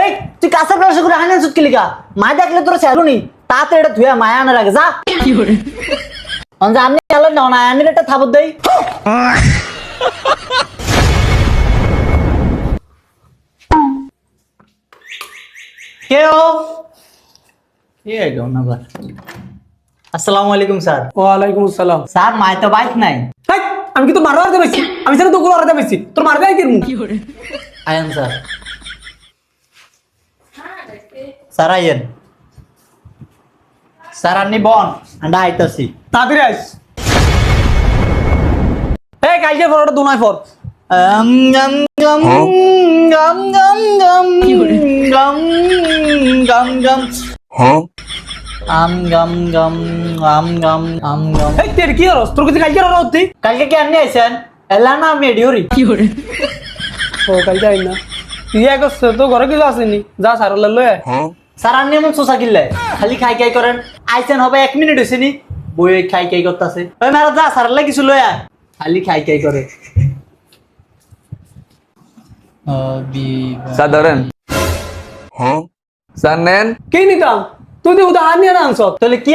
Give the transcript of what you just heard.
এই তুই কাঁচা ব্রাশ করে হানি সুত কি লিগা মা দেখলে তোর ছেড়ুনি তাতে এটা ধুয়া মায়া আনার আগে যা কি করে আমি গেল না আনির একটা থাবত দেই কেউ আসসালামু আলাইকুম স্যার। ওয়ালাইকুম আসসালাম। স্যার মায় তো বাইক নাই। আমি কি তো মারবার দেবেছি? আমি সেটা তো গোলার দেবেছি, তোর মারবে কি আয়েন স্যার। স্যার আয়েন স্যার আপনি বন আন্ডা আইতাছি তাড়াতাড়ি আইস। এই কালকে ফটোটা দুনাই ফর গম গম গম গম গম গম গম গম গম গম গম গম। এই তের কি হরস? তোর কাছে কালকে হরস তুই? কালকে কি আপনি আইছেন? এলা না আমি এডিওরি কি করে? ও কালকে আই না। তুই এক তো ঘরে কিছু আসেনি, যা সার লই আয়। স্যার আপনি এমন সোসা কিল্লে খালি খাই খাই করেন। আইছেন হবে 1 মিনিট হইছে নি বই খাই খাই করতেছে। ওই মারা যা স্যার লাগি কিছু লয় আয় খালি খাই খাই করে। স্যার ধরেন। স্যার নেন। কি নিতাম? তুই তো উদা আনিয়ে না আনছ। তাহলে কি